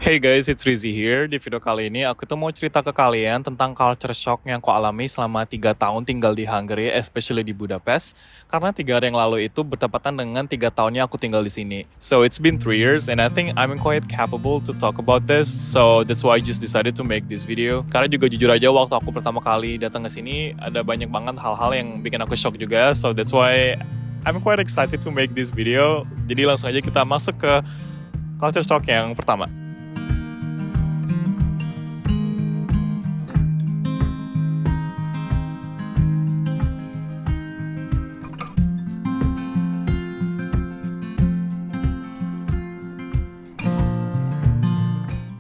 Hey guys, it's Rizzy here. Di video kali ini aku tuh mau cerita ke kalian tentang culture shock yang aku alami selama 3 tahun tinggal di Hungary, especially di Budapest. Karena 3 hari yang lalu itu bertepatan dengan 3 tahunnya aku tinggal di sini. So it's been 3 years and I think I'm quite capable to talk about this. So that's why I just decided to make this video. Karena juga jujur aja waktu aku pertama kali datang ke sini ada banyak banget hal-hal yang bikin aku shock juga. So that's why I'm quite excited to make this video. Jadi langsung aja kita masuk ke culture shock yang pertama.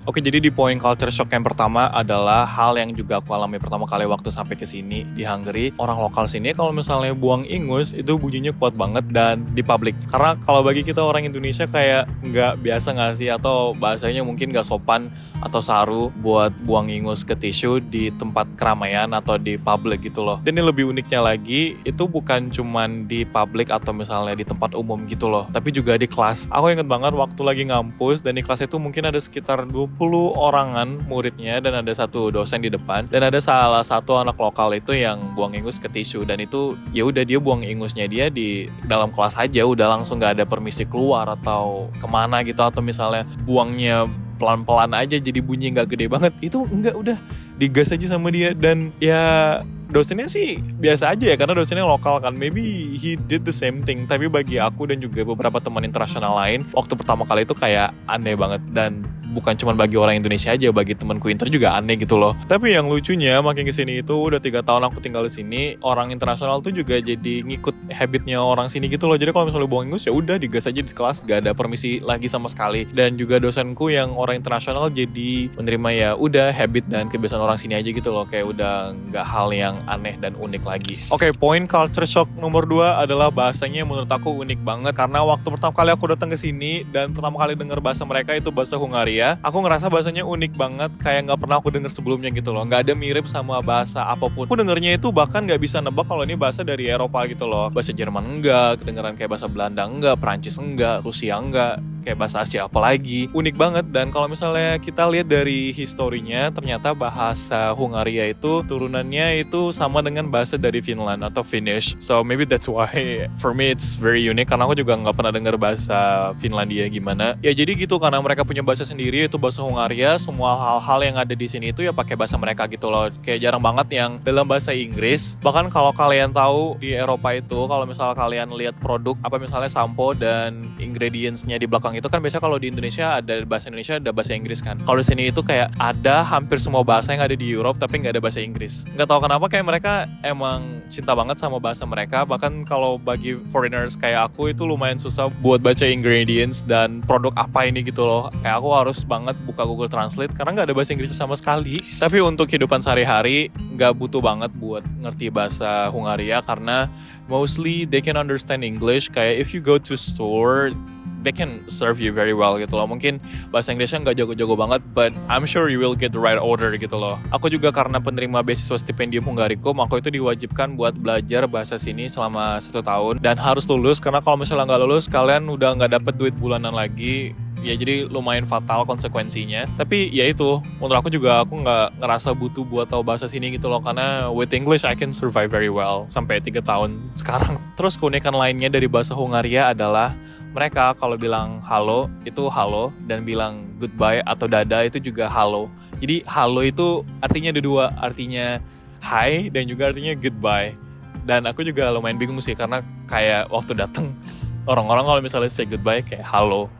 Oke, jadi di poin culture shock yang pertama adalah hal yang juga aku alami pertama kali waktu sampai ke sini di Hungary. Orang lokal sini kalau misalnya buang ingus itu bunyinya kuat banget dan di publik. Karena kalau bagi kita orang Indonesia kayak nggak biasa nggak sih, atau bahasanya mungkin nggak sopan atau saru buat buang ingus ke tisu di tempat keramaian atau di publik gitu loh. Dan yang lebih uniknya lagi itu bukan cuman di publik atau misalnya di tempat umum gitu loh, tapi juga di kelas. Aku inget banget waktu lagi ngampus dan di kelas itu mungkin ada sekitar 20 orangan muridnya dan ada satu dosen di depan dan ada salah satu anak lokal itu yang buang ingus ke tisu, dan itu ya udah dia buang ingusnya dia di dalam kelas aja, udah langsung nggak ada permisi keluar atau kemana gitu, atau misalnya buangnya pelan-pelan aja jadi bunyi nggak gede banget, itu enggak, udah digas aja sama dia. Dan ya dosennya sih biasa aja ya karena dosennya lokal kan, maybe he did the same thing. Tapi bagi aku dan juga beberapa teman internasional lain waktu pertama kali itu kayak aneh banget, dan bukan cuma bagi orang Indonesia aja, bagi temanku Inter juga aneh gitu loh. Tapi yang lucunya makin kesini itu udah 3 tahun aku tinggal di sini, orang internasional tuh juga jadi ngikut habitnya orang sini gitu loh. Jadi kalau misalnya buang ingus ya udah digas aja di kelas, gak ada permisi lagi sama sekali. Dan juga dosenku yang orang internasional jadi menerima ya udah habit dan kebiasaan orang sini aja gitu loh, kayak udah nggak hal yang aneh dan unik lagi. Oke, poin culture shock nomor 2 adalah bahasanya. Menurut aku unik banget karena waktu pertama kali aku datang ke sini dan pertama kali dengar bahasa mereka itu bahasa Hungaria, aku ngerasa bahasanya unik banget, kayak nggak pernah aku dengar sebelumnya gitu loh. Nggak ada mirip sama bahasa apapun. Aku dengernya itu bahkan nggak bisa nebak kalau ini bahasa dari Eropa gitu loh. Bahasa Jerman enggak, kedengeran kayak bahasa Belanda enggak, Prancis enggak, Rusia enggak, kayak bahasa Asia apalagi. Unik banget. Dan kalau misalnya kita lihat dari historinya, ternyata bahasa Hungaria itu turunannya itu sama dengan bahasa dari Finland atau Finnish. So maybe that's why for me it's very unique, karena aku juga nggak pernah dengar bahasa Finlandia gimana. Ya jadi gitu, karena mereka punya bahasa sendiri itu bahasa Hungaria. Semua hal-hal yang ada di sini itu ya pakai bahasa mereka gitu loh. Kayak jarang banget yang dalam bahasa Inggris. Bahkan kalau kalian tahu di Eropa itu, kalau misalnya kalian lihat produk apa misalnya sampo dan ingredients-nya di belakang itu kan biasanya kalau di Indonesia ada bahasa Indonesia, ada bahasa Inggris kan. Kalau di sini itu kayak ada hampir semua bahasa yang ada di Europe tapi nggak ada bahasa Inggris. Nggak tahu kenapa kayak mereka emang cinta banget sama bahasa mereka. Bahkan kalau bagi foreigners kayak aku itu lumayan susah buat baca ingredients dan produk apa ini gitu loh. Kayak aku harus banget buka Google Translate karena nggak ada bahasa Inggris sama sekali. Tapi untuk kehidupan sehari-hari nggak butuh banget buat ngerti bahasa Hungaria karena mostly they can understand English. Kayak if you go to store, they can serve you very well gitu loh. Mungkin bahasa Inggrisnya nggak jago-jago banget, but I'm sure you will get the right order gitu loh. Aku juga karena penerima beasiswa stipendium Hungaricum, aku itu diwajibkan buat belajar bahasa sini selama 1 tahun dan harus lulus, karena kalau misalnya nggak lulus kalian udah nggak dapet duit bulanan lagi. Ya jadi lumayan fatal konsekuensinya. Tapi ya itu, menurut aku juga aku nggak ngerasa butuh buat tahu bahasa sini gitu loh, karena with English I can survive very well sampai 3 tahun sekarang. Terus keunikan lainnya dari bahasa Hungaria adalah mereka kalau bilang halo itu halo, dan bilang goodbye atau dada itu juga halo. Jadi halo itu artinya ada 2, artinya hi dan juga artinya goodbye. Dan aku juga lumayan bingung sih karena kayak waktu dateng orang-orang kalau misalnya say goodbye kayak halo,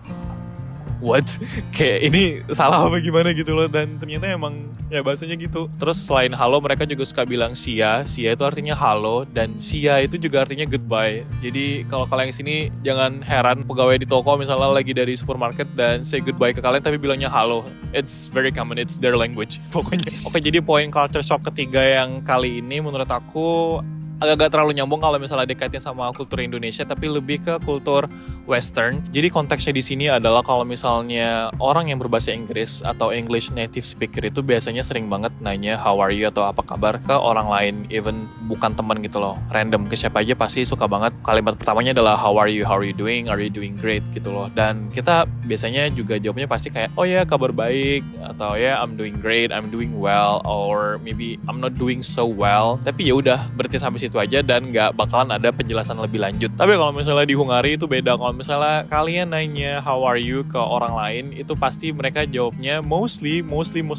what? Kayak ini salah apa gimana gitu loh. Dan ternyata emang ya bahasanya gitu. Terus selain halo mereka juga suka bilang sia. Sia itu artinya halo dan sia itu juga artinya goodbye. Jadi kalau kalian sini jangan heran pegawai di toko misalnya lagi dari supermarket dan say goodbye ke kalian tapi bilangnya halo. It's very common, it's their language pokoknya. Oke, jadi poin culture shock ketiga yang kali ini menurut aku agak-agak terlalu nyambung kalau misalnya dikaitin sama kultur Indonesia, tapi lebih ke kultur Western. Jadi konteksnya di sini adalah kalau misalnya orang yang berbahasa Inggris atau English native speaker itu biasanya sering banget nanya how are you atau apa kabar ke orang lain, even bukan teman gitu loh, random ke siapa aja pasti suka banget. Kalimat pertamanya adalah how are you doing, are you doing great gitu loh. Dan kita biasanya juga jawabnya pasti kayak oh ya kabar baik, atau ya I'm doing great, I'm doing well, or maybe I'm not doing so well. Tapi ya udah berarti sampai situ aja dan nggak bakalan ada penjelasan lebih lanjut. Tapi kalau misalnya di Hungari itu beda. Kalau misalnya kalian nanya how are you ke orang lain, itu pasti mereka jawabnya most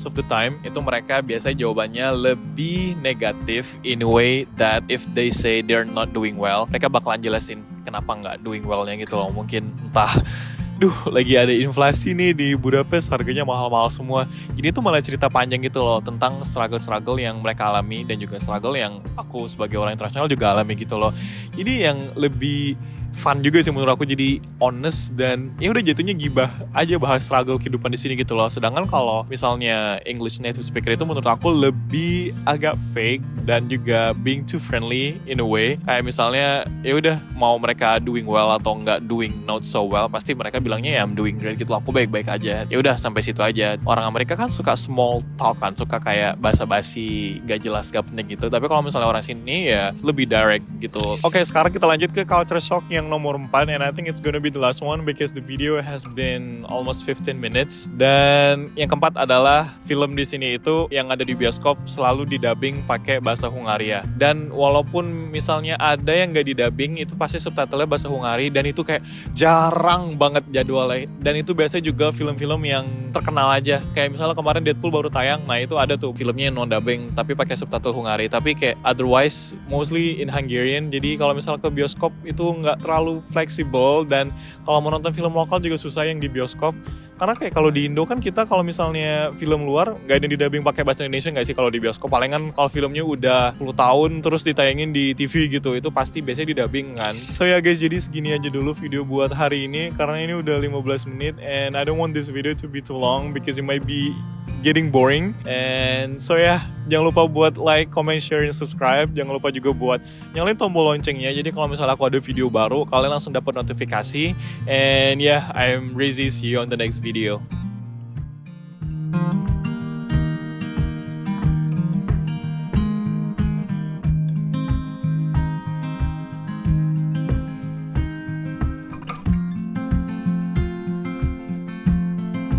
of the time itu mereka biasa jawabannya lebih negatif, in a way that if they say they're not doing well, mereka bakalan jelasin kenapa nggak doing well-nya gitu loh. Mungkin entah lagi ada inflasi nih di Budapest, harganya mahal-mahal semua. Jadi itu malah cerita panjang gitu loh tentang struggle-struggle yang mereka alami dan juga struggle yang aku sebagai orang internasional juga alami gitu loh. Jadi yang lebih fun juga sih menurut aku, jadi honest dan ya udah jatuhnya gibah aja bahas struggle kehidupan di sini gitu loh. Sedangkan kalau misalnya English native speaker itu menurut aku lebih agak fake dan juga being too friendly in a way. Kayak misalnya ya udah mau mereka doing well atau nggak doing not so well, pasti mereka bilangnya ya I'm doing great gitu loh, aku baik-baik aja. Ya udah sampai situ aja. Orang Amerika kan suka small talk kan, suka kayak basa-basi gak jelas gak penting gitu. Tapi kalau misalnya orang sini ya lebih direct gitu. Oke, sekarang kita lanjut ke culture shock yang nomor 4, and I think it's gonna be the last one because the video has been almost 15 minutes. Dan yang keempat adalah film di sini itu yang ada di bioskop selalu didubbing pakai bahasa Hungaria. Dan walaupun misalnya ada yang gak didubbing, itu pasti subtitlenya bahasa Hungari dan itu kayak jarang banget jadwalnya. Dan itu biasanya juga film-film yang terkenal aja. Kayak misalnya kemarin Deadpool baru tayang, nah itu ada tuh filmnya non dubbing tapi pakai subtitle Hungari. Tapi kayak otherwise mostly in Hungarian. Jadi kalau misalnya ke bioskop itu nggak terlalu fleksibel, dan kalau mau nonton film lokal juga susah yang di bioskop. Karena kayak kalau di Indo kan kita kalau misalnya film luar nggak ada yang didubbing pakai bahasa Indonesia nggak sih kalau di bioskop. Palingan kalau filmnya udah 10 tahun terus ditayangin di TV gitu, itu pasti biasanya didubbing kan. So ya guys, jadi segini aja dulu video buat hari ini karena ini udah 15 menit and I don't want this video to be too long because it might be getting boring. And so ya, jangan lupa buat like, comment, share, and subscribe. Jangan lupa juga buat nyalain tombol loncengnya. Jadi kalau misalnya aku ada video baru, kalian langsung dapat notifikasi. And yeah, I'm Rizzy. See you on the next video.